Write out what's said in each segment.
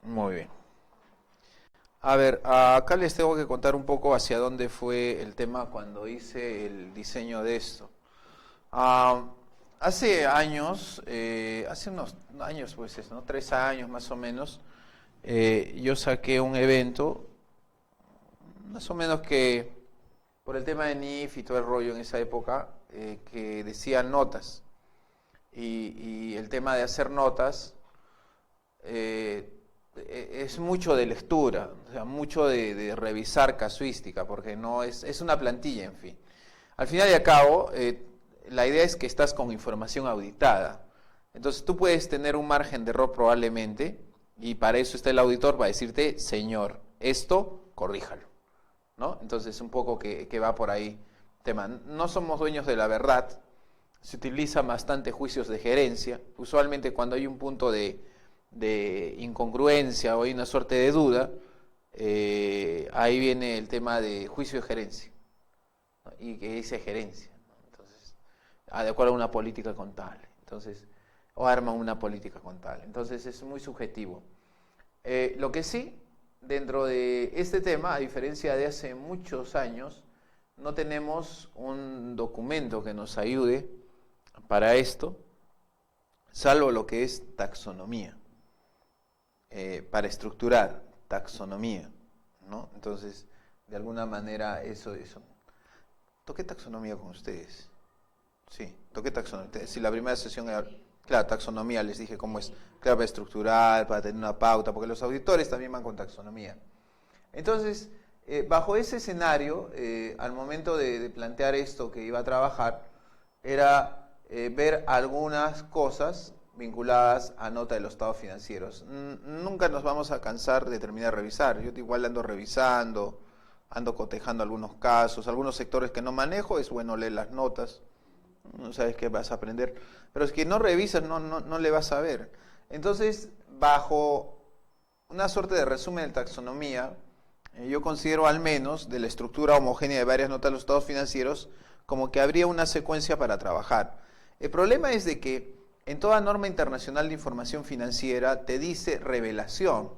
Muy bien. A ver, acá les tengo que contar un poco hacia dónde fue el tema cuando hice el diseño de esto. Ah, hace años, hace unos años, pues, ¿no? 3 años más o menos, yo saqué un evento, más o menos que por el tema de NIF y todo el rollo en esa época, que decía notas. Y el tema de hacer notas es mucho de lectura, o sea, mucho de revisar casuística, porque no es una plantilla, en fin. Al final y al cabo, la idea es que estás con información auditada. Entonces tú puedes tener un margen de error probablemente, y para eso está el auditor, para decirte, señor, esto, corríjalo, ¿no? Entonces un poco que va por ahí tema. No somos dueños de la verdad, se utilizan bastante juicios de gerencia, usualmente cuando hay un punto de incongruencia o hay una suerte de duda, ahí viene el tema de juicio de gerencia, ¿no? Y que dice gerencia, ¿no? Entonces, de acuerdo a una política contable, entonces, o arman una política contable, entonces es muy subjetivo. Lo que sí, dentro de este tema, a diferencia de hace muchos años, no tenemos un documento que nos ayude para esto, salvo lo que es taxonomía. Para estructurar taxonomía, ¿no? Entonces, de alguna manera eso. Toqué taxonomía con ustedes. Sí, toqué taxonomía. Si la primera sesión era, claro, taxonomía, les dije cómo es, claro, para estructurar, para tener una pauta, porque los auditores también van con taxonomía. Entonces, bajo ese escenario, al momento de plantear esto que iba a trabajar, era ver algunas cosas vinculadas a nota de los estados financieros. Nunca nos vamos a cansar de terminar de revisar. Yo igual ando revisando, ando cotejando algunos casos, algunos sectores que no manejo, es bueno leer las notas, no sabes qué vas a aprender, pero es que no revisas, no le vas a ver. Entonces, bajo una suerte de resumen de taxonomía, yo considero al menos de la estructura homogénea de varias notas de los estados financieros como que habría una secuencia para trabajar. El problema es de que en toda norma internacional de información financiera te dice revelación.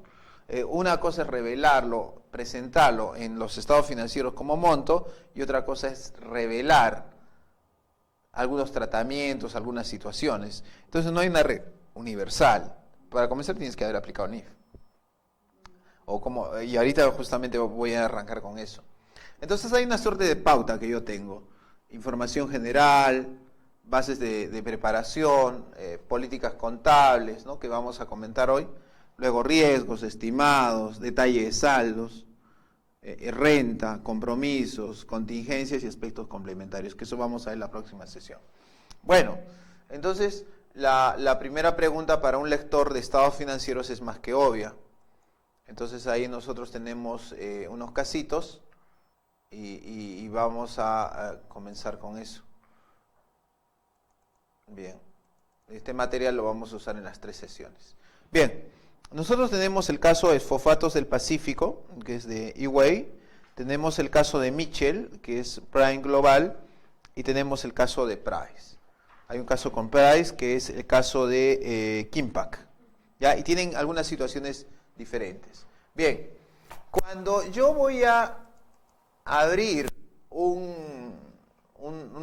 Una cosa es revelarlo, presentarlo en los estados financieros como monto, y otra cosa es revelar algunos tratamientos, algunas situaciones. Entonces no hay una red universal. Para comenzar tienes que haber aplicado NIF. Y ahorita justamente voy a arrancar con eso. Entonces hay una suerte de pauta que yo tengo. Información general, bases de preparación, políticas contables, ¿no?, que vamos a comentar hoy. Luego riesgos estimados, detalle de saldos, renta, compromisos, contingencias y aspectos complementarios, que eso vamos a ver en la próxima sesión. Bueno, entonces la primera pregunta para un lector de estados financieros es más que obvia. Entonces ahí nosotros tenemos unos casitos y vamos a comenzar con eso. Bien, este material lo vamos a usar en las 3 sesiones. Bien, nosotros tenemos el caso de Fosfatos del Pacífico, que es de Eway, tenemos el caso de Mitchell, que es Prime Global, y tenemos el caso de Price. Hay un caso con Price, que es el caso de Kimpac, ¿ya? Y tienen algunas situaciones diferentes. Bien, cuando yo voy a abrir un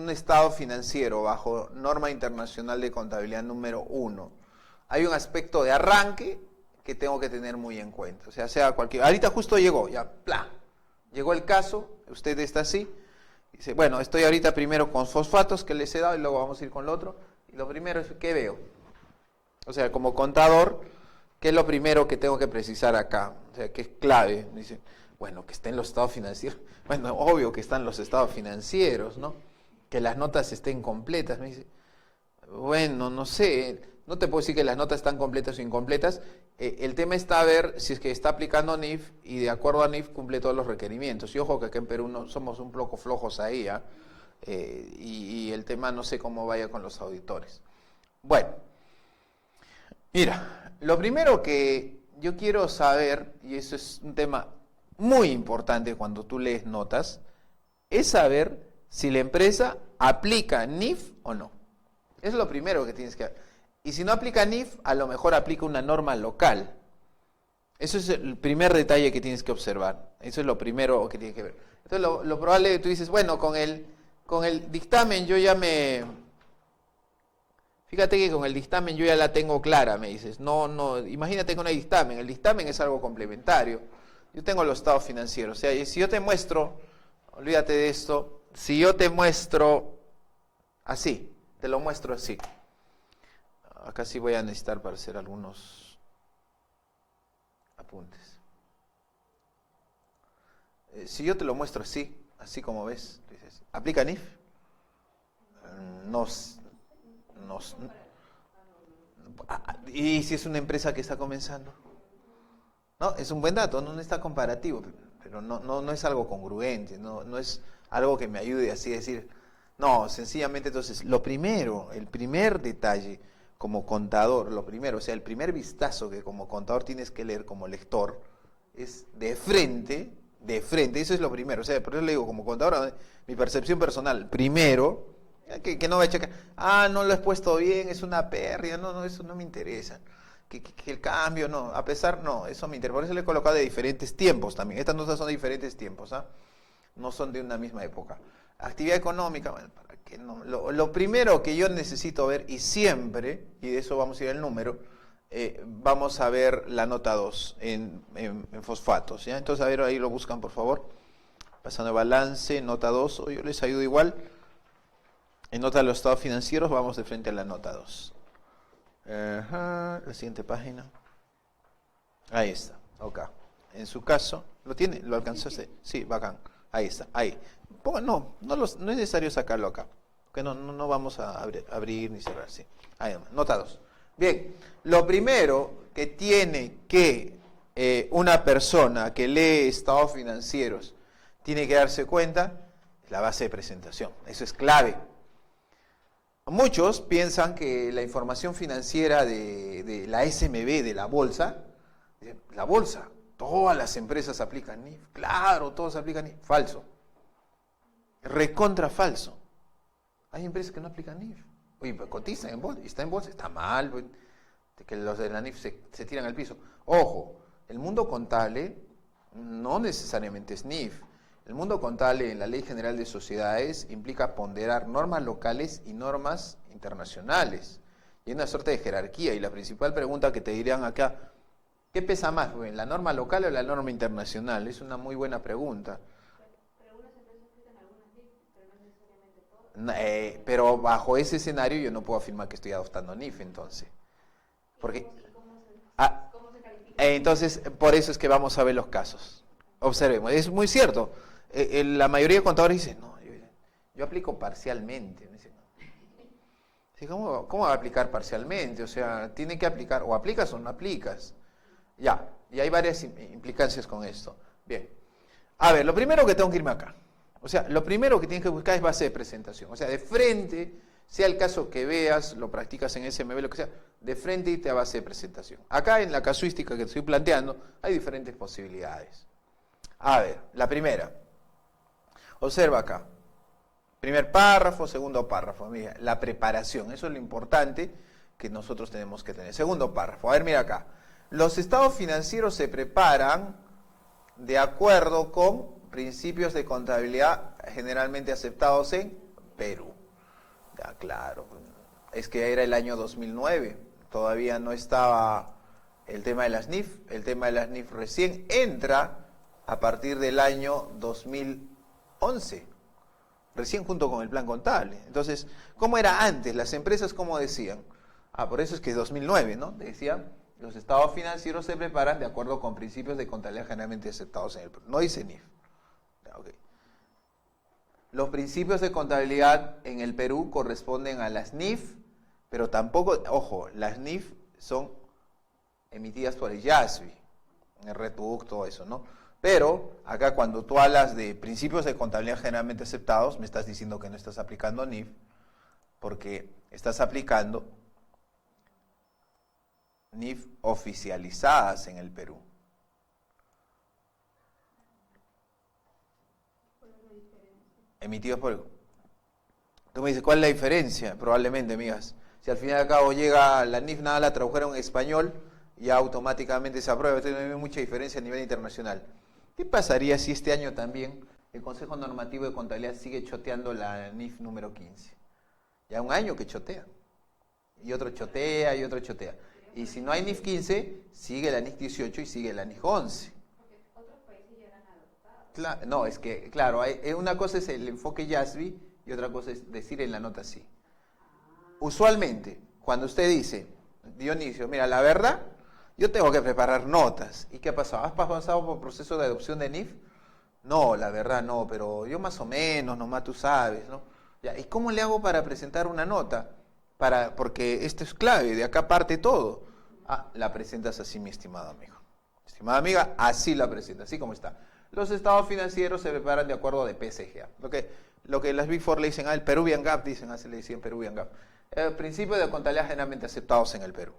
estado financiero bajo norma internacional de contabilidad número 1, hay un aspecto de arranque que tengo que tener muy en cuenta. O sea cualquier... Ahorita justo llegó, ya, ¡plá! Llegó el caso, usted está así, dice, bueno, estoy ahorita primero con fosfatos que les he dado y luego vamos a ir con lo otro. Y lo primero es, ¿qué veo? O sea, como contador, ¿qué es lo primero que tengo que precisar acá? O sea, ¿qué es clave? Dice, bueno, que estén los estados financieros. Bueno, obvio que están los estados financieros, ¿no? Que las notas estén completas. Me dice, bueno, no sé, no te puedo decir que las notas están completas o incompletas. El tema está a ver si es que está aplicando NIF y de acuerdo a NIF cumple todos los requerimientos. Y ojo que acá en Perú no somos un poco flojos ahí, ¿eh? Y el tema no sé cómo vaya con los auditores. Bueno, mira, lo primero que yo quiero saber, y eso es un tema muy importante cuando tú lees notas, es saber si la empresa aplica NIF o no. Es lo primero que tienes que hacer. Y si no aplica NIF, a lo mejor aplica una norma local. Eso es el primer detalle que tienes que observar. Eso es lo primero que tienes que ver. Entonces, lo probable, tú dices, bueno, con el dictamen yo ya me... Fíjate que con el dictamen yo ya la tengo clara, me dices. No, imagínate con el dictamen es algo complementario. Yo tengo los estados financieros. O sea, si yo te muestro, olvídate de esto, si yo te muestro así, te lo muestro así. Acá sí voy a necesitar para hacer algunos apuntes. Si yo te lo muestro así como ves, dices, ¿aplica NIF? ¿Y si es una empresa que está comenzando? No, es un buen dato, no está comparativo, pero no es algo congruente, no es algo que me ayude así a decir, no, sencillamente entonces, el primer detalle como contador, o sea, el primer vistazo que como contador tienes que leer como lector, es de frente, eso es lo primero, o sea, por eso le digo, como contador, mi percepción personal, primero, que no va a checar, no lo has puesto bien, es una pérdida, no, eso no me interesa. Que el cambio, no, a pesar, no, eso me interesa. Por eso le he colocado de diferentes tiempos también. Estas notas son de diferentes tiempos, no son de una misma época. Actividad económica, bueno, para que no, lo primero que yo necesito ver, y siempre, y de eso vamos a ir al número, vamos a ver la nota 2 en fosfatos, ¿ya? Entonces, a ver, ahí lo buscan, por favor. Pasando el balance, nota 2, o yo les ayudo igual. En nota de los estados financieros, vamos de frente a la nota 2. La siguiente página. Ahí está, ok. En su caso, ¿lo tiene? ¿Lo alcanzaste? Sí, bacán. Ahí está, ahí. No es necesario sacarlo acá. Que no vamos a abrir ni cerrar, sí. Ahí nomás, nota 2. Bien, lo primero que tiene que una persona que lee estados financieros tiene que darse cuenta es la base de presentación. Eso es clave. Muchos piensan que la información financiera de la SMB, de la bolsa, todas las empresas aplican NIF. Claro, todos aplican NIF. Falso. Recontra falso. Hay empresas que no aplican NIF. Oye, pues cotizan en bolsa, y está en bolsa, está mal, pues, que los de la NIF se tiran al piso. Ojo, el mundo contable no necesariamente es NIF. El mundo contable en la Ley General de Sociedades implica ponderar normas locales y normas internacionales. Y hay una suerte de jerarquía. Y la principal pregunta que te dirían acá, ¿qué pesa más, la norma local o la norma internacional? Es una muy buena pregunta. Pero algunas empresas aplican algunas NIF, pero no necesariamente todas. Pero bajo ese escenario yo no puedo afirmar que estoy adoptando NIF entonces. Porque, ¿Cómo se califica? entonces, por eso es que vamos a ver los casos. Observemos, es muy cierto. La mayoría de contadores dicen, no, yo aplico parcialmente. Me dicen, no. ¿Cómo va a aplicar parcialmente? O sea, tiene que aplicar, o aplicas o no aplicas. Ya, y hay varias implicancias con esto. Bien. A ver, lo primero que tengo que irme acá. O sea, lo primero que tienes que buscar es base de presentación. O sea, de frente, sea el caso que veas, lo practicas en SMB, lo que sea, de frente irte a base de presentación. Acá en la casuística que te estoy planteando, hay diferentes posibilidades. A ver, la primera. Observa acá. Primer párrafo, segundo párrafo. Mira, la preparación. Eso es lo importante que nosotros tenemos que tener. Segundo párrafo. A ver, mira acá. Los estados financieros se preparan de acuerdo con principios de contabilidad generalmente aceptados en Perú. Ya, claro. Es que era el año 2009. Todavía no estaba el tema de las NIF. El tema de las NIF recién entra a partir del año 2011, recién junto con el plan contable. Entonces, ¿cómo era antes? Las empresas, ¿cómo decían? Por eso es que es 2009, ¿no? Decían, los estados financieros se preparan de acuerdo con principios de contabilidad generalmente aceptados en el Perú. No dice NIF. Okay. Los principios de contabilidad en el Perú corresponden a las NIF, pero tampoco, ojo, las NIF son emitidas por el IASB, el RETUC, todo eso, ¿no? Pero acá cuando tú hablas de principios de contabilidad generalmente aceptados, me estás diciendo que no estás aplicando NIF, porque estás aplicando NIF oficializadas en el Perú. Emitidos por... Tú me dices, ¿cuál es la diferencia? Probablemente, amigas. Si al final y al cabo llega la NIF, nada la tradujeron en español, ya automáticamente se aprueba. Entonces no hay mucha diferencia a nivel internacional. ¿Qué pasaría si este año también el Consejo Normativo de Contabilidad sigue choteando la NIF número 15? Ya un año que chotea. Y otro chotea, y otro chotea. Y si no hay NIF 15, sigue la NIF 18 y sigue la NIF 11. Porque otros países ya la han adoptado. No, es que, claro, una cosa es el enfoque YASB y otra cosa es decir en la nota sí. Usualmente, cuando usted dice, Dionisio, mira, la verdad, yo tengo que preparar notas. ¿Y qué ha pasado? ¿Has pasado por proceso de adopción de NIF? No, la verdad no, pero yo más o menos, nomás tú sabes, ¿no? Ya, ¿y cómo le hago para presentar una nota? Porque esto es clave, de acá parte todo. Ah, la presentas así, mi estimado amigo. Estimada amiga, así la presenta, así como está. Los estados financieros se preparan de acuerdo de PSGA. Lo que las Big Four le dicen, el Peruvian GAAP, dicen, así le decían Peruvian GAAP. Principios de contabilidad generalmente aceptados en el Perú.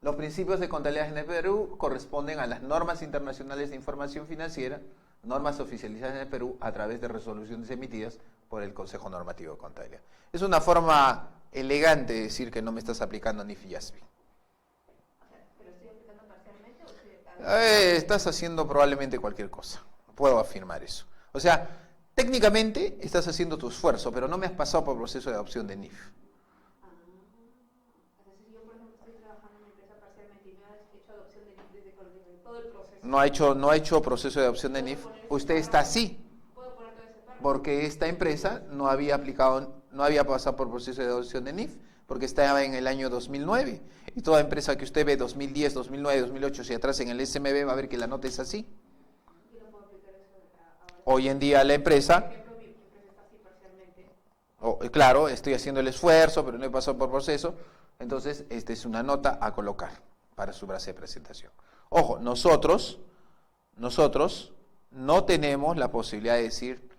Los principios de contabilidad en el Perú corresponden a las normas internacionales de información financiera, normas oficializadas en el Perú a través de resoluciones emitidas por el Consejo Normativo de Contabilidad. Es una forma elegante de decir que no me estás aplicando NIF y YASB. ¿Pero estoy aplicando parcialmente o estoy Estás haciendo probablemente cualquier cosa. Puedo afirmar eso. O sea, técnicamente estás haciendo tu esfuerzo, pero no me has pasado por el proceso de adopción de NIF. Entonces, yo, por ejemplo, estoy trabajando en una empresa parcialmente y no he hecho adopción de NIF desde todo el proceso. No ha hecho proceso de adopción de NIF. Usted está así, ¿Puedo poner toda esa parte? porque esta empresa no había pasado por proceso de adopción de NIF, porque estaba en el año 2009. Y toda empresa que usted ve 2010, 2009, 2008, si atrás en el SMB va a ver que la nota es así. ¿Y no puedo aplicar eso ahora? Hoy en día la empresa, Por ejemplo, mi empresa está así parcialmente. claro, estoy haciendo el esfuerzo, pero no he pasado por proceso, entonces esta es una nota a colocar para su base de presentación. Ojo, nosotros no tenemos la posibilidad de decir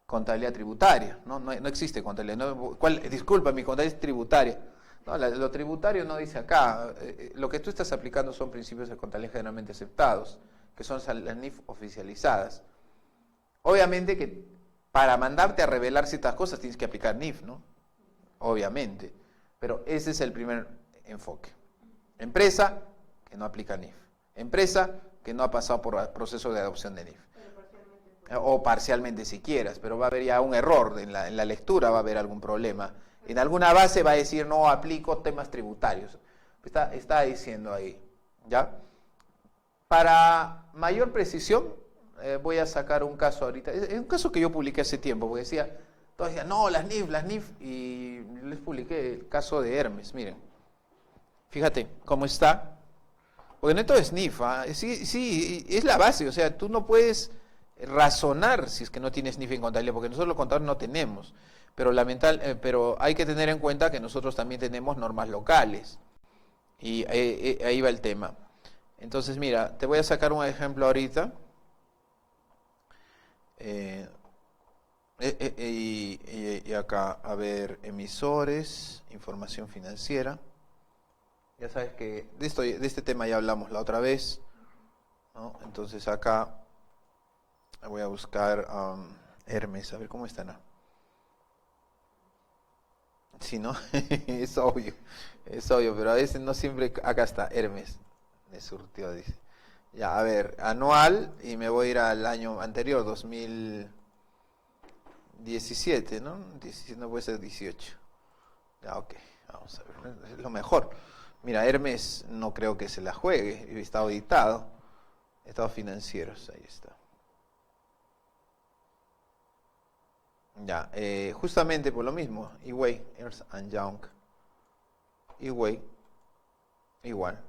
contabilidad tributaria, no existe contabilidad. Disculpa, mi contabilidad es tributaria. No, lo tributario no dice acá. Lo que tú estás aplicando son principios de contabilidad generalmente aceptados, que son las NIF oficializadas. Obviamente que para mandarte a revelar ciertas cosas tienes que aplicar NIF, ¿no? Obviamente. Pero ese es el primer enfoque. Empresa que no aplica NIF. Empresa que no ha pasado por proceso de adopción de NIF. O parcialmente si quieras, pero va a haber ya un error en la lectura, va a haber algún problema. En alguna base va a decir no aplico temas tributarios. Está diciendo ahí, ¿ya? Para mayor precisión, voy a sacar un caso ahorita. Es un caso que yo publiqué hace tiempo, porque todos decían, no, las NIF, y les publiqué el caso de Hermes, miren. Fíjate cómo está. Porque no todo es NIF, ¿eh? Sí, es la base, o sea, tú no puedes razonar si es que no tienes NIF en contabilidad, porque nosotros los contadores no tenemos, pero hay que tener en cuenta que nosotros también tenemos normas locales, y ahí va el tema. Entonces, mira, te voy a sacar un ejemplo ahorita, y acá, a ver, emisores, información financiera. Ya sabes que de este tema ya hablamos la otra vez, ¿no? Entonces acá voy a buscar Hermes, a ver cómo están. Sí, ¿no? es obvio, pero a veces no siempre. Acá está, Hermes, me surtió, dice. Ya, a ver, anual, y me voy a ir al año anterior, 2017, ¿no? 17, no puede ser 18. Ya, ok, vamos a ver, es lo mejor. Mira, Hermes no creo que se la juegue, está auditado. Estados financieros, ahí está. Ya, justamente por lo mismo, EY, Ernst & Young, EY, igual.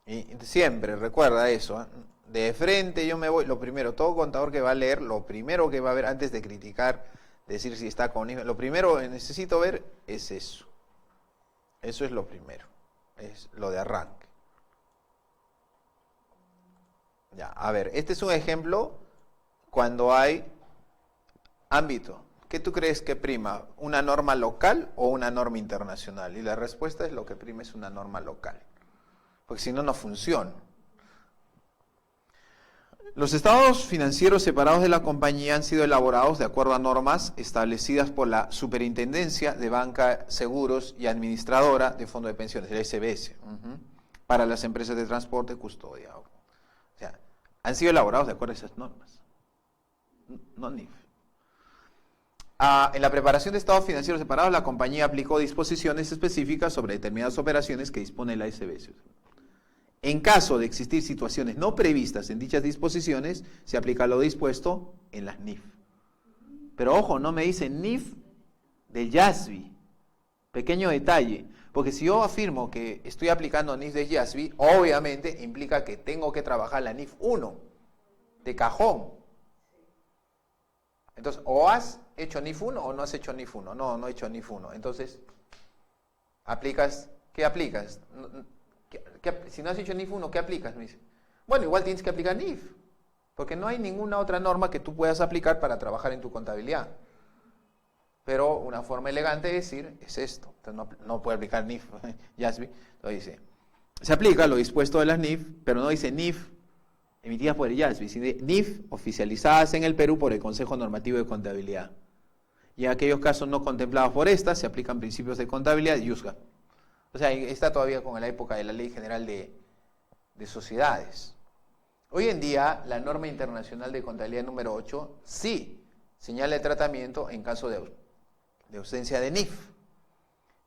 Y siempre, recuerda eso, ¿eh? De frente yo me voy, lo primero, todo contador que va a leer, lo primero que va a ver antes de criticar, decir si está con IVA, lo primero que necesito ver es eso. Eso es lo primero, es lo de arranque. Ya, a ver, este es un ejemplo cuando hay ámbito. ¿Qué tú crees que prima? ¿Una norma local o una norma internacional? Y la respuesta es lo que prima es una norma local. Porque si no, no funciona. Los estados financieros separados de la compañía han sido elaborados de acuerdo a normas establecidas por la Superintendencia de Banca, Seguros y Administradora de Fondos de Pensiones, el SBS, para las empresas de transporte y custodia. O sea, han sido elaborados de acuerdo a esas normas. No NIF. En la preparación de estados financieros separados, la compañía aplicó disposiciones específicas sobre determinadas operaciones que dispone la SBS. En caso de existir situaciones no previstas en dichas disposiciones, se aplica lo dispuesto en las NIF. Pero ojo, no me dice NIF del YASB. Pequeño detalle, porque si yo afirmo que estoy aplicando NIF del YASB, obviamente implica que tengo que trabajar la NIF 1, de cajón. Entonces, o has hecho NIF 1 o no has hecho NIF 1. No he hecho NIF 1. Entonces, ¿qué aplicas? Si no has hecho NIF 1, ¿qué aplicas? Me dice. Bueno, igual tienes que aplicar NIF, porque no hay ninguna otra norma que tú puedas aplicar para trabajar en tu contabilidad. Pero una forma elegante de decir es esto. Entonces no puede aplicar NIF, YASB. Entonces dice, se aplica lo dispuesto de las NIF, pero no dice NIF emitidas por el YASB, sino NIF oficializadas en el Perú por el Consejo Normativo de Contabilidad. Y en aquellos casos no contemplados por esta, se aplican principios de contabilidad y USGA. O sea, está todavía con la época de la Ley General de Sociedades. Hoy en día, la norma internacional de contabilidad número 8 sí señala el tratamiento en caso de ausencia de NIF.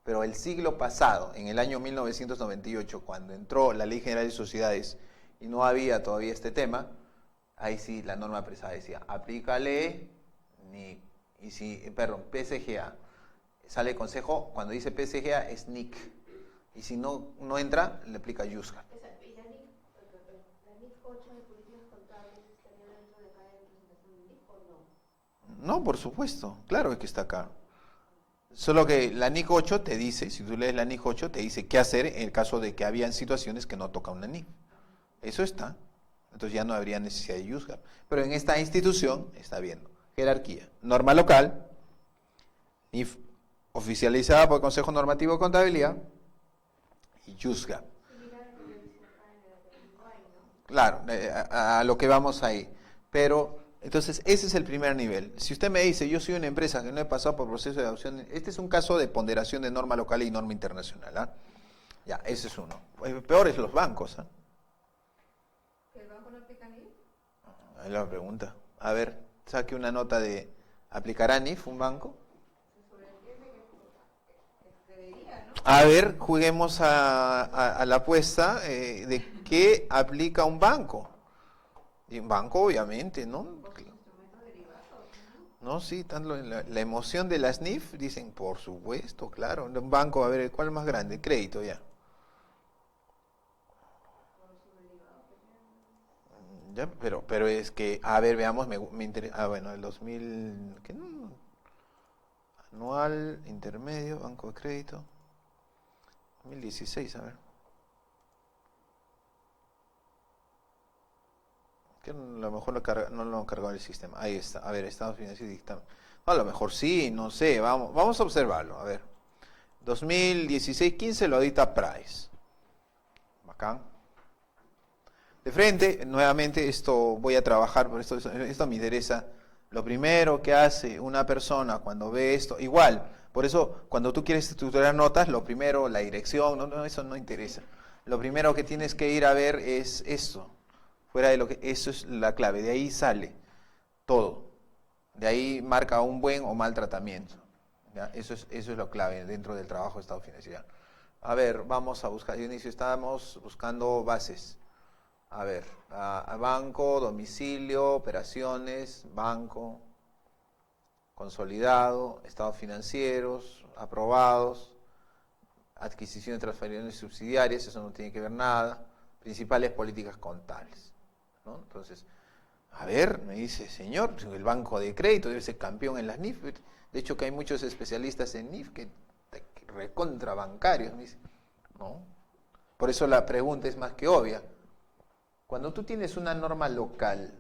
Pero el siglo pasado, en el año 1998, cuando entró la Ley General de Sociedades y no había todavía este tema, ahí sí la norma pesada decía, aplícale NIC, PSGA. Sale el consejo, cuando dice PSGA es NIC. Y si no entra, le aplica YUSGA. ¿Y la NIF 8 de políticas contables estaría dentro de cada representación de NIF o no? No, por supuesto, claro que está acá. Solo que la NIC 8 te dice, si tú lees la NIC 8, te dice qué hacer en el caso de que habían situaciones que no toca una NIF. Eso está. Entonces ya no habría necesidad de YUSGA. Pero en esta institución está viendo jerarquía, norma local, NIF oficializada por el Consejo Normativo de Contabilidad y YUSGA. Claro, a lo que vamos ahí. Pero, entonces, ese es el primer nivel. Si usted me dice, yo soy una empresa que no he pasado por proceso de adopción, este es un caso de ponderación de norma local y norma internacional. ¿Ah? Ya, ese es uno. El peor es los bancos. ¿Ah? ¿El banco no aplica NIF? Ahí la pregunta. A ver, saque una nota de, ¿aplicará NIF un banco? A ver, juguemos a la apuesta de qué aplica un banco. Y un banco, obviamente, ¿no? No, sí, la emoción de las NIF, dicen, por supuesto, claro. Un banco, a ver, ¿cuál es más grande? Crédito, ya. Ya, pero es que, a ver, veamos, me interesa. Bueno, el 2000, ¿qué no? Anual, intermedio, banco de crédito. 2016, a ver. Que a lo mejor no lo cargó el sistema. Ahí está. A ver, Estados Unidos y dictamen. A lo mejor sí, no sé. Vamos a observarlo. A ver. 2016-15 lo audita Price. Bacán. De frente, nuevamente, esto voy a trabajar, por esto me interesa. Lo primero que hace una persona cuando ve esto, igual, por eso cuando tú quieres estructurar notas, lo primero, la dirección, no, eso no interesa. Lo primero que tienes que ir a ver es esto. Fuera de lo que, eso es la clave, de ahí sale todo. De ahí marca un buen o mal tratamiento. ¿Ya? Eso es lo clave dentro del trabajo de Estado financiero. A ver, vamos a buscar, de inicio estamos buscando bases. A ver, a banco, domicilio, operaciones, banco, consolidado, estados financieros, aprobados, adquisición de transferencias subsidiarias, eso no tiene que ver nada, principales políticas contables, ¿no? Entonces, a ver, me dice, señor, el banco de crédito debe ser campeón en las NIF, de hecho que hay muchos especialistas en NIF que recontra bancarios, me dice, ¿no? Por eso la pregunta es más que obvia. Cuando tú tienes una norma local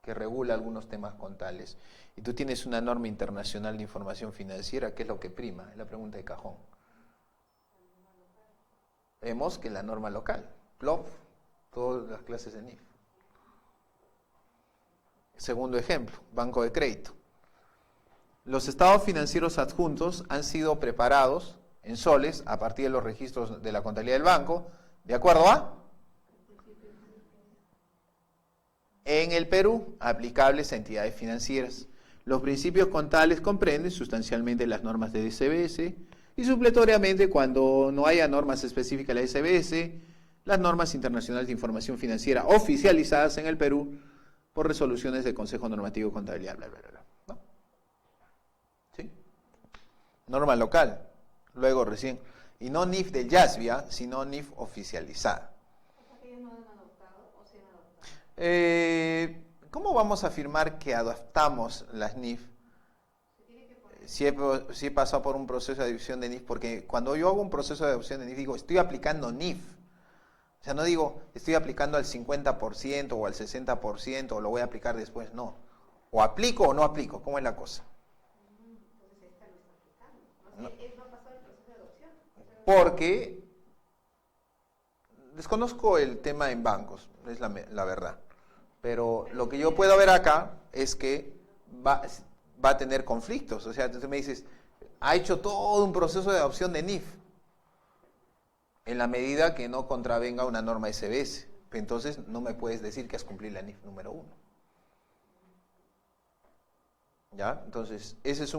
que regula algunos temas contables y tú tienes una norma internacional de información financiera, ¿qué es lo que prima? Es la pregunta de cajón. Vemos que la norma local, PLOF, todas las clases de NIF. Segundo ejemplo, banco de crédito. Los estados financieros adjuntos han sido preparados en soles a partir de los registros de la contabilidad del banco, ¿de acuerdo a? En el Perú, aplicables a entidades financieras. Los principios contables comprenden sustancialmente las normas de SBS y supletoriamente, cuando no haya normas específicas de la SBS, las normas internacionales de información financiera oficializadas en el Perú por resoluciones del Consejo Normativo de Contabilidad, bla, bla, bla, bla, ¿no? ¿Sí? Norma local, luego recién, y no NIF del YASBIA, sino NIF oficializada. ¿Cómo vamos a afirmar que adaptamos las NIF? Si he pasado por un proceso de adopción de NIF, porque cuando yo hago un proceso de adopción de NIF, digo, estoy aplicando NIF. O sea, no digo, estoy aplicando al 50% o al 60% o lo voy a aplicar después, no. O aplico o no aplico, ¿cómo es la cosa? Entonces esta lo está aplicando. No sé, él no ha pasado el proceso de adopción. Porque desconozco el tema en bancos, es la verdad. Pero lo que yo puedo ver acá es que va a tener conflictos. O sea, tú me dices, ha hecho todo un proceso de adopción de NIF, en la medida que no contravenga una norma SBS. Entonces no me puedes decir que has cumplido la NIF número 1. ¿Ya? Entonces, ese es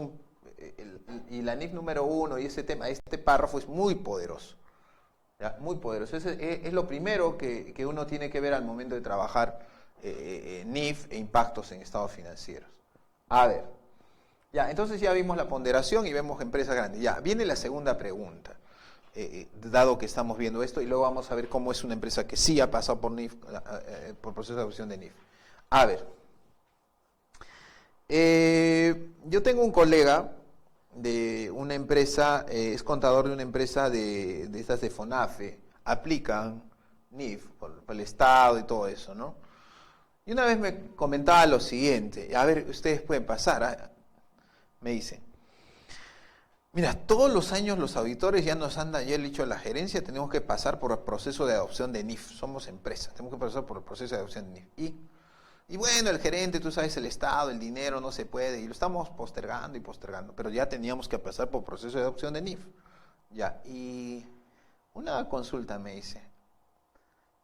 y la NIF número 1 y ese tema, este párrafo es muy poderoso. ¿Ya? Muy poderoso. Es lo primero que uno tiene que ver al momento de trabajar NIF e impactos en estados financieros. A ver, ya, entonces ya vimos la ponderación y vemos empresas grandes. Ya, viene la segunda pregunta, dado que estamos viendo esto, y luego vamos a ver cómo es una empresa que sí ha pasado por NIF, por proceso de adopción de NIF. A ver, yo tengo un colega de una empresa, es contador de una empresa de estas de FONAFE, aplican NIF por el Estado y todo eso, ¿no? Y una vez me comentaba lo siguiente, a ver, ustedes pueden pasar, me dice, mira, todos los años los auditores ya nos andan, ya le he dicho a la gerencia, tenemos que pasar por el proceso de adopción de NIF, somos empresa, tenemos que pasar por el proceso de adopción de NIF. Y bueno, el gerente, tú sabes, el Estado, el dinero no se puede, y lo estamos postergando y postergando, pero ya teníamos que pasar por el proceso de adopción de NIF. Ya, y una consulta me dice,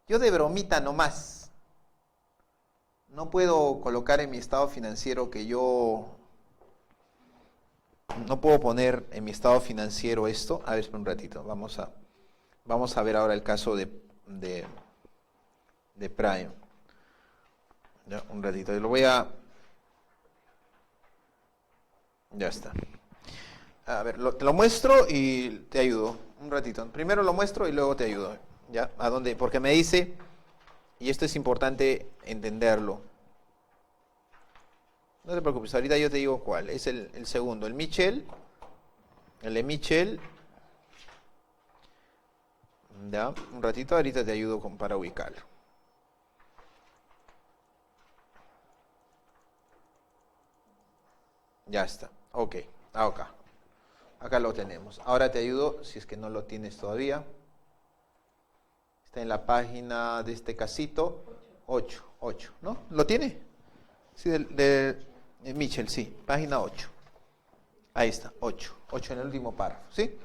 yo de bromita nomás, no puedo colocar en mi estado financiero que yo... No puedo poner en mi estado financiero esto. A ver, espera un ratito. Vamos a ver ahora el caso de Prime. Ya, un ratito. Yo lo voy a... Ya está. A ver, te lo muestro y te ayudo. Un ratito. Primero lo muestro y luego te ayudo. ¿Ya? ¿A dónde? Porque me dice... Y esto es importante entenderlo. No te preocupes, ahorita yo te digo cuál. Es el segundo, el Michel. El de Michel. Ya, un ratito, ahorita te ayudo para ubicarlo. Ya está, ok, acá. Acá lo tenemos. Ahora te ayudo, si es que no lo tienes todavía. Está en la página de este casito, 8, ¿no? ¿Lo tiene? Sí, de Michel, sí, página 8. Ahí está, 8 en el último párrafo, ¿sí?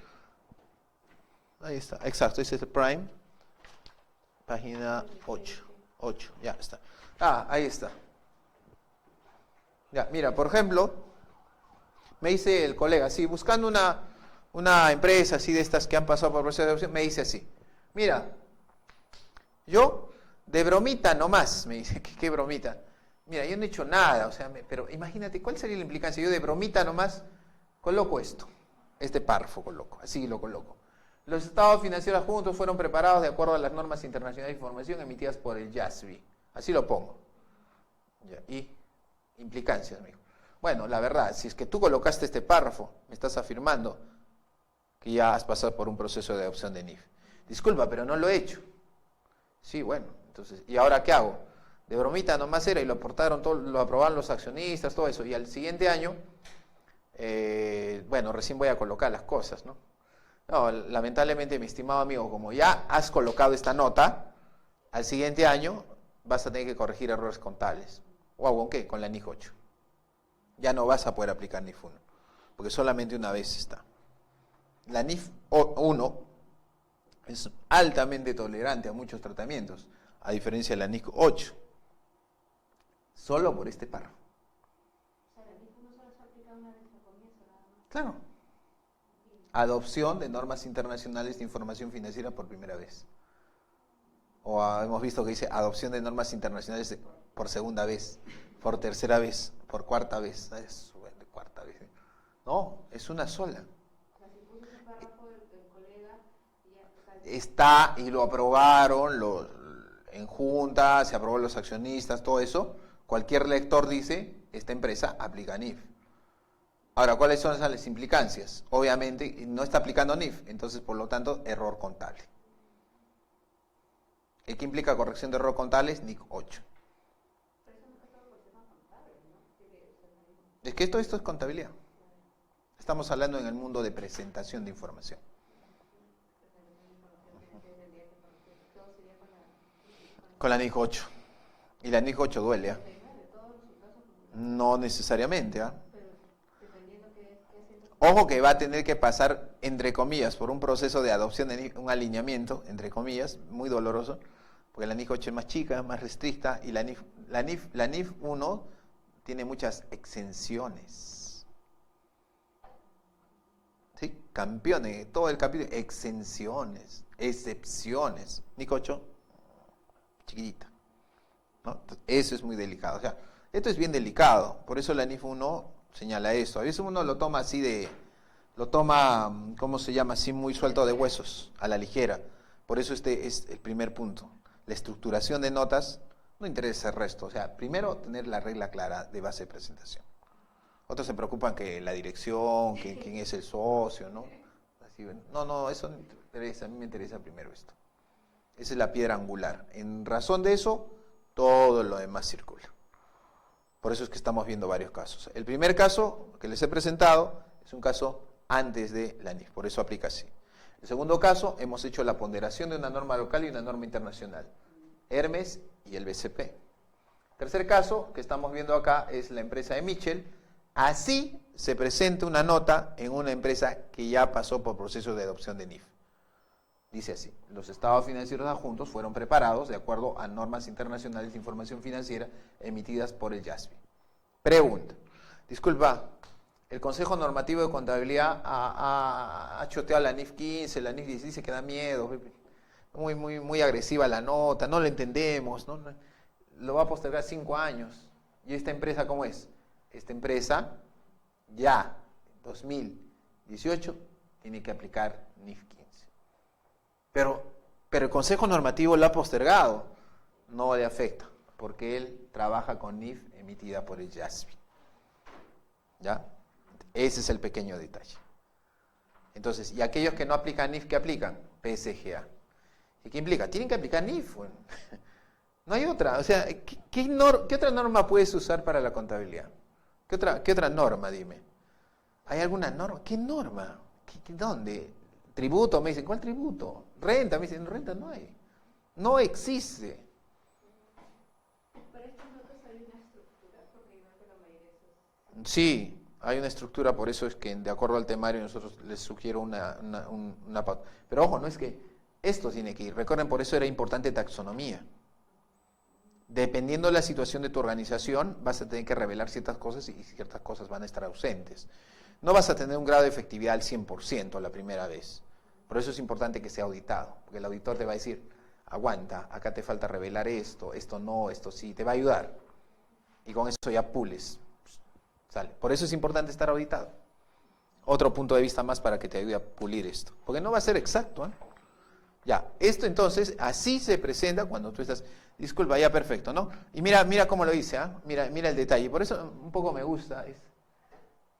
Ahí está, exacto, ese es el Prime. Página 8, ya está. Ahí está. Ya, mira, por ejemplo, me dice el colega, sí, buscando una empresa así de estas que han pasado por proceso de adopción, me dice así, mira, yo, de bromita nomás, me dice, ¿qué bromita? Mira, yo no he hecho nada, o sea, pero imagínate, ¿cuál sería la implicancia? Yo de bromita nomás coloco esto, este párrafo coloco, así lo coloco. Los estados financieros juntos fueron preparados de acuerdo a las normas internacionales de información emitidas por el YASB. Así lo pongo. Ya, y implicancias, amigo. Bueno, la verdad, si es que tú colocaste este párrafo, me estás afirmando que ya has pasado por un proceso de adopción de NIF. Disculpa, pero no lo he hecho. Sí, bueno, entonces, ¿y ahora qué hago? De bromita nomás era y lo aprobaron los accionistas, todo eso. Y al siguiente año, bueno, recién voy a colocar las cosas, ¿no? No, lamentablemente, mi estimado amigo, como ya has colocado esta nota, al siguiente año vas a tener que corregir errores contables. ¿O con qué? Con la NIF 8. Ya no vas a poder aplicar NIF 1, porque solamente una vez está. La NIF 1 es altamente tolerante a muchos tratamientos, a diferencia de la NIF 8. Solo por este párrafo. O sea, la NIF 1 solo se aplica una vez al comienzo, nada más. Claro. Adopción de normas internacionales de información financiera por primera vez. O hemos visto que dice adopción de normas internacionales por segunda vez, por tercera vez, por cuarta vez. Es cuarta vez. No, es una sola. O sea, si puso ese párrafo el colega, ya Está y lo aprobaron en junta, se aprobó los accionistas, todo eso. Cualquier lector dice, esta empresa aplica NIF. Ahora, ¿cuáles son las implicancias? Obviamente, no está aplicando NIF, entonces, por lo tanto, error contable. ¿Qué implica corrección de error contable? Es NIF 8. Pero eso no está todo por tema contable, ¿no? Es que esto es contabilidad. Estamos hablando en el mundo de presentación de información. Con la NIF 8. Y la NIF 8 duele, ¿ah? No necesariamente, ¿ah? Ojo que va a tener que pasar, entre comillas, por un proceso de adopción de NIF, un alineamiento, entre comillas, muy doloroso, porque la NIF 8 es más chica, más restricta, y la NIF 1 tiene muchas exenciones. ¿Sí? Campeones, todo el capítulo, exenciones, excepciones. NIF 8, chiquitita. ¿No? Eso es muy delicado. O sea, esto es bien delicado, por eso la NIF 1 señala eso. A veces uno lo toma así ¿cómo se llama? Así muy suelto de huesos, a la ligera. Por eso este es el primer punto. La estructuración de notas no interesa el resto. O sea, primero tener la regla clara de base de presentación. Otros se preocupan que la dirección, que quién es el socio, ¿no? Así, no, eso no interesa. A mí me interesa primero esto. Esa es la piedra angular. En razón de eso, todo lo demás circula. Por eso es que estamos viendo varios casos. El primer caso que les he presentado es un caso antes de la NIF, por eso aplica así. El segundo caso, hemos hecho la ponderación de una norma local y una norma internacional. Hermes y el BCP. Tercer caso que estamos viendo acá es la empresa de Mitchell. Así se presenta una nota en una empresa que ya pasó por proceso de adopción de NIF. Dice así: los estados financieros adjuntos fueron preparados de acuerdo a normas internacionales de información financiera emitidas por el IASB. Pregunta: disculpa, el Consejo Normativo de Contabilidad ha choteado la NIF 15, la NIF 16, que da miedo, muy agresiva la nota, no la entendemos, ¿no? Lo va a postergar 5 años. ¿Y esta empresa cómo es? Esta empresa ya, 2018, tiene que aplicar NIF 15. Pero el Consejo Normativo lo ha postergado, no le afecta, porque él trabaja con NIF emitida por el IASB. ¿Ya? Ese es el pequeño detalle. Entonces, ¿y aquellos que no aplican NIF, qué aplican? PSGA. ¿Y qué implica? Tienen que aplicar NIF. Bueno, no hay otra. O sea, ¿qué otra norma puedes usar para la contabilidad? ¿Qué otra norma, dime? ¿Hay alguna norma? ¿Qué norma? ¿Dónde? ¿Tributo? Me dicen, ¿cuál tributo? ¿Renta? Me dicen, renta no hay. No existe. Pero estas notas hay una estructura, porque igual que la mayoría de esos. Sí, hay una estructura, por eso es que de acuerdo al temario nosotros les sugiero una pauta. Pero ojo, no es que esto tiene que ir. Recuerden, por eso era importante taxonomía. Dependiendo de la situación de tu organización, vas a tener que revelar ciertas cosas y ciertas cosas van a estar ausentes. No vas a tener un grado de efectividad al 100% la primera vez. Por eso es importante que sea auditado, porque el auditor te va a decir, aguanta, acá te falta revelar esto no, esto sí, te va a ayudar. Y con eso ya pules. Sale. Por eso es importante estar auditado. Otro punto de vista más para que te ayude a pulir esto. Porque no va a ser exacto, ¿eh? Ya, esto entonces, así se presenta cuando tú estás, disculpa, ya perfecto, ¿no? Y mira cómo lo hice, ¿eh? Mira el detalle. Por eso un poco me gusta, el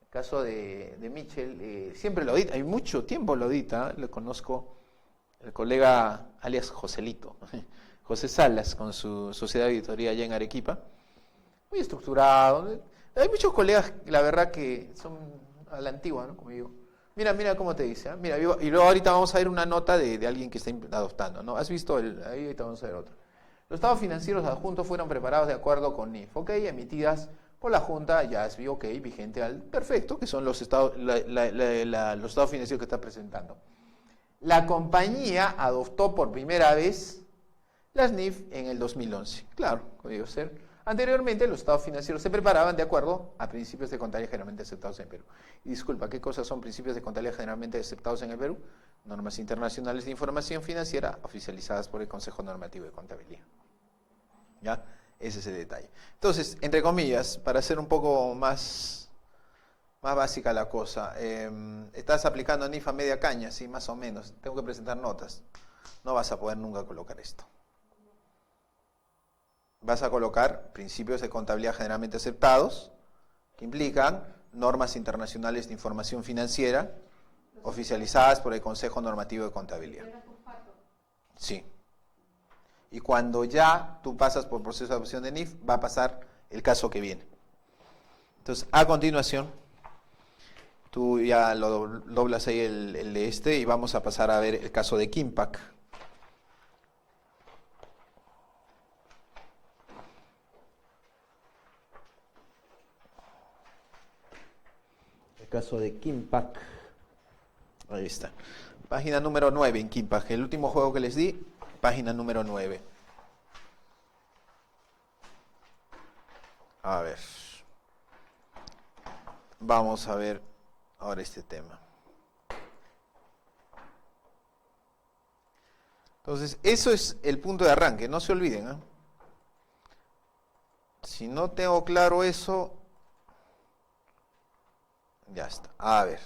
caso de Mitchell, siempre lo audita, hay mucho tiempo lo audita, le conozco, el colega alias Joselito, José Salas, con su sociedad de auditoría allá en Arequipa, muy estructurado. Hay muchos colegas, la verdad, que son a la antigua, ¿no? Como digo. Mira cómo te dice, ¿eh? Mira, y luego ahorita vamos a ver una nota de alguien que está adoptando, ¿no? ¿Has visto? Ahí ahorita vamos a ver otra. Los estados financieros adjuntos fueron preparados de acuerdo con NIF, ¿ok? Emitidas por la Junta YASB, ok, vigente al perfecto, que son los estados, los estados financieros que está presentando. La compañía adoptó por primera vez las NIF en el 2011. Claro, podría ser. Anteriormente, los estados financieros se preparaban de acuerdo a principios de contabilidad generalmente aceptados en Perú. Y disculpa, ¿qué cosas son principios de contabilidad generalmente aceptados en el Perú? Normas internacionales de información financiera oficializadas por el Consejo Normativo de Contabilidad. ¿Ya? Ese es el detalle. Entonces, entre comillas, para hacer un poco más básica la cosa, estás aplicando NIF a media caña, sí, más o menos. Tengo que presentar notas. No vas a poder nunca colocar esto. Vas a colocar principios de contabilidad generalmente aceptados, que implican normas internacionales de información financiera oficializadas por el Consejo Normativo de Contabilidad. Sí. Y cuando ya tú pasas por proceso de adopción de NIF, va a pasar el caso que viene. Entonces, a continuación, tú ya lo doblas ahí el de este y vamos a pasar a ver el caso de Kimpac. El caso de Kimpac. Ahí está. Página número 9 en Kimpac. El último juego que les di, página número 9. A ver. Vamos a ver ahora este tema. Entonces, eso es el punto de arranque, no se olviden, ¿eh? Si no tengo claro eso, ya está. A ver.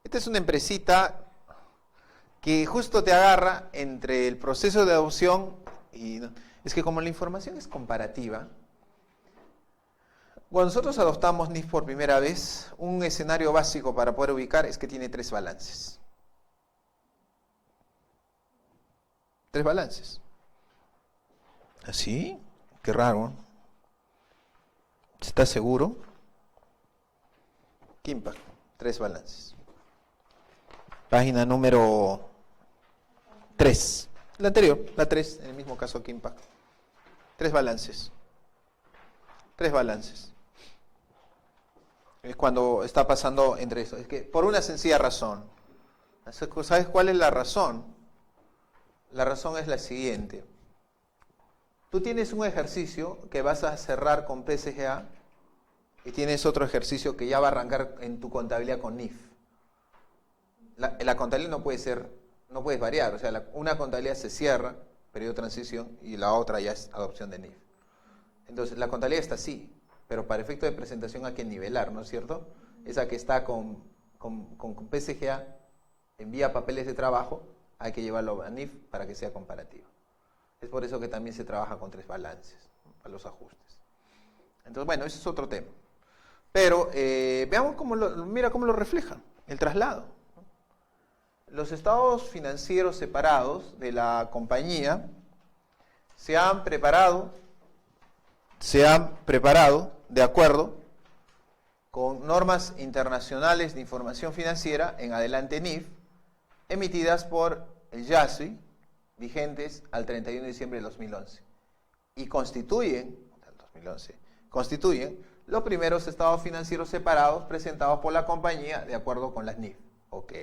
Esta es una empresita que justo te agarra entre el proceso de adopción y... Es que como la información es comparativa, cuando nosotros adoptamos NIF por primera vez, un escenario básico para poder ubicar es que tiene 3 balances. 3 balances. ¿Así? Qué raro. ¿Estás seguro? Kimpac, 3 balances. Página número 3. La anterior, la 3, en el mismo caso Kimpac. 3 balances. 3 balances. Es cuando está pasando entre eso. Es que por una sencilla razón. ¿Sabes cuál es la razón? La razón es la siguiente. Tú tienes un ejercicio que vas a cerrar con PSGA y tienes otro ejercicio que ya va a arrancar en tu contabilidad con NIF. La contabilidad no puedes variar. O sea, una contabilidad se cierra, periodo de transición, y la otra ya es adopción de NIF. Entonces, la contabilidad está así, pero para efecto de presentación hay que nivelar, ¿no es cierto? Esa que está con PSGA, envía papeles de trabajo, hay que llevarlo a NIF para que sea comparativo. Es por eso que también se trabaja con 3 balances, para los ajustes. Entonces, bueno, ese es otro tema. Pero veamos mira cómo lo refleja el traslado. Los estados financieros separados de la compañía se han preparado de acuerdo con normas internacionales de información financiera, en adelante NIF, emitidas por el YASB, vigentes al 31 de diciembre de 2011, y constituyen los primeros estados financieros separados presentados por la compañía de acuerdo con las NIF. Ok.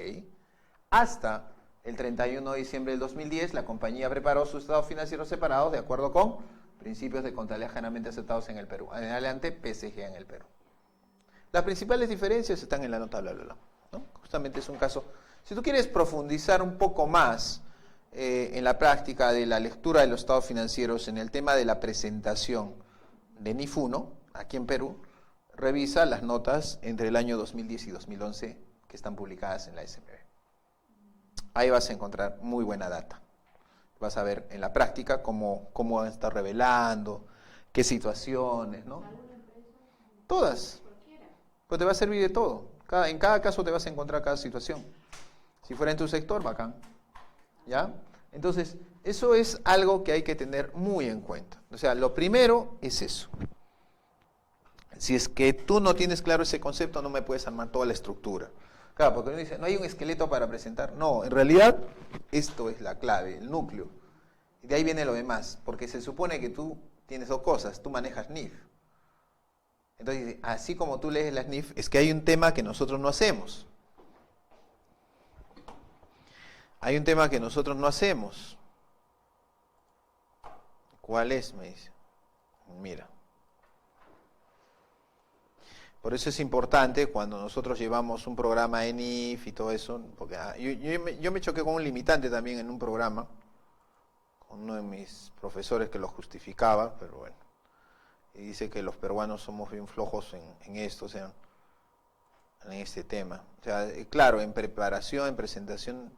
Hasta el 31 de diciembre del 2010, la compañía preparó sus estados financieros separados de acuerdo con principios de contabilidad generalmente aceptados en el Perú. En adelante, PSG en el Perú. Las principales diferencias están en la nota, ¿no? Justamente es un caso. Si tú quieres profundizar un poco más en la práctica de la lectura de los estados financieros en el tema de la presentación de NIF 1, aquí en Perú, revisa las notas entre el año 2010 y 2011 que están publicadas en la SMB. Ahí vas a encontrar muy buena data. Vas a ver en la práctica cómo está revelando, qué situaciones, ¿no? Todas. Pues te va a servir de todo. En cada caso te vas a encontrar cada situación. Si fuera en tu sector, bacán. ¿Ya? Entonces, eso es algo que hay que tener muy en cuenta. O sea, lo primero es eso. Si es que tú no tienes claro ese concepto, no me puedes armar toda la estructura. Claro, porque uno dice, no hay un esqueleto para presentar. No, en realidad, esto es la clave, el núcleo. Y de ahí viene lo demás, porque se supone que tú tienes dos cosas, tú manejas NIF. Entonces, así como tú lees las NIF, es que hay un tema que nosotros no hacemos. Hay un tema que nosotros no hacemos. ¿Cuál es? Me dice. Mira. Por eso es importante cuando nosotros llevamos un programa en NIF y todo eso, porque yo me choqué con un limitante también en un programa, con uno de mis profesores que lo justificaba, pero bueno, y dice que los peruanos somos bien flojos en esto, o sea, en este tema. O sea, claro, en preparación, en presentación,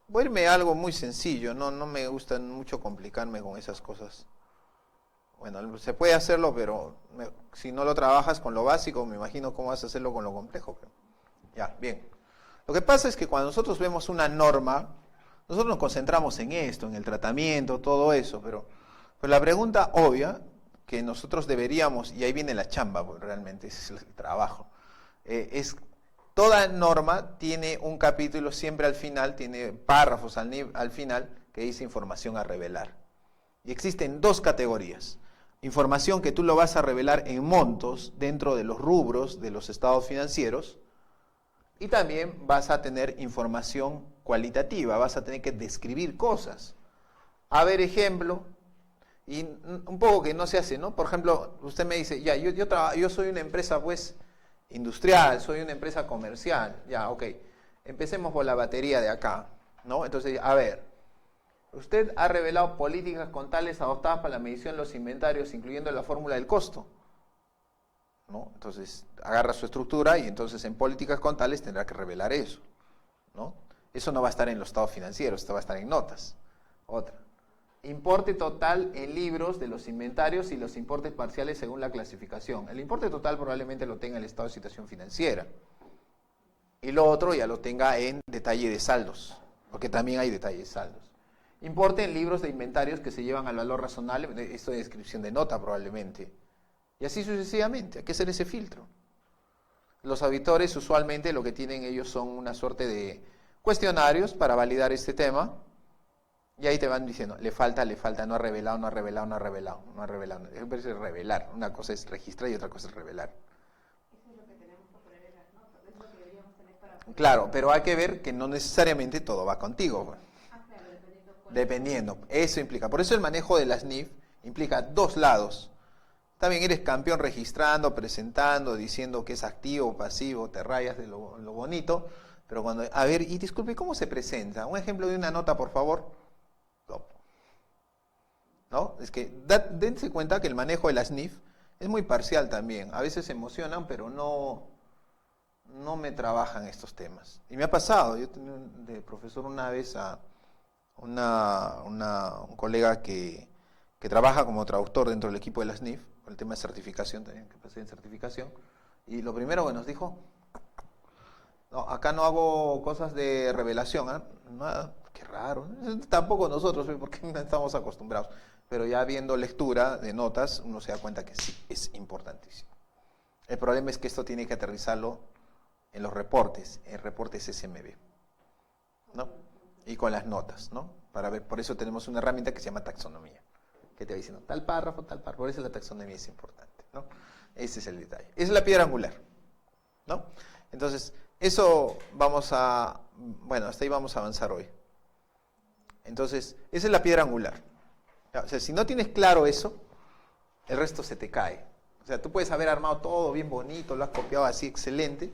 voy a irme a algo muy sencillo, no me gusta mucho complicarme con esas cosas. Bueno, se puede hacerlo, pero si no lo trabajas con lo básico, me imagino cómo vas a hacerlo con lo complejo. Ya, bien. Lo que pasa es que cuando nosotros vemos una norma, nosotros nos concentramos en esto, en el tratamiento, todo eso, pero la pregunta obvia que nosotros deberíamos, y ahí viene la chamba, pues, realmente, ese es el trabajo, es toda norma tiene un capítulo siempre al final, tiene párrafos al final que dice información a revelar. Y existen dos categorías. Información que tú lo vas a revelar en montos dentro de los rubros de los estados financieros, y también vas a tener información cualitativa, vas a tener que describir cosas. A ver, ejemplo, y un poco que no se hace, ¿no? Por ejemplo, usted me dice, ya, yo soy una empresa, pues, industrial, soy una empresa comercial, ya, ok, empecemos por la batería de acá, ¿no? Entonces, a ver, usted ha revelado políticas contables adoptadas para la medición de los inventarios, incluyendo la fórmula del costo, ¿no? Entonces, agarra su estructura y entonces en políticas contables tendrá que revelar eso, ¿no? Eso no va a estar en los estados financieros, esto va a estar en notas. Otra. Importe total en libros de los inventarios y los importes parciales según la clasificación. El importe total probablemente lo tenga el estado de situación financiera. Y lo otro ya lo tenga en detalle de saldos, porque también hay detalle de saldos. Importe en libros de inventarios que se llevan al valor razonable, esto de descripción de nota probablemente. Y así sucesivamente, hay que hacer ese filtro. Los auditores usualmente lo que tienen ellos son una suerte de cuestionarios para validar este tema, y ahí te van diciendo, le falta, no ha revelado, no ha revelado, no ha revelado, no ha revelado. Es revelar, una cosa es registrar y otra cosa es revelar. Eso es lo que tenemos que poner en las notas, es lo que deberíamos tener para... Claro, pero hay que ver que no necesariamente todo va contigo. Claro, Dependiendo, eso implica. Por eso el manejo de las NIF implica dos lados. También eres campeón registrando, presentando, diciendo que es activo o pasivo, te rayas de lo bonito, pero cuando, a ver, y disculpe, ¿cómo se presenta? Un ejemplo de una nota, por favor. ¿No? Es que dense cuenta que el manejo de las NIF es muy parcial también. A veces se emocionan, pero no me trabajan estos temas. Y me ha pasado, yo tenía de profesor una vez a un colega que trabaja como traductor dentro del equipo de las NIF, por el tema de certificación, también que pasé en certificación, y lo primero que nos dijo, no, acá no hago cosas de revelación, ¿eh? Nada, qué raro, tampoco nosotros, porque no estamos acostumbrados, pero ya viendo lectura de notas, uno se da cuenta que sí, es importantísimo. El problema es que esto tiene que aterrizarlo en los reportes, en reportes SMB, ¿no? Y con las notas, ¿no? Para ver, por eso tenemos una herramienta que se llama taxonomía, que te va diciendo tal párrafo, por eso la taxonomía es importante, ¿no? Ese es el detalle. Esa es la piedra angular, ¿no? Entonces, eso bueno, hasta ahí vamos a avanzar hoy. Entonces, esa es la piedra angular. O sea, si no tienes claro eso, el resto se te cae. O sea, tú puedes haber armado todo bien bonito, lo has copiado así excelente,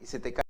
y se te cae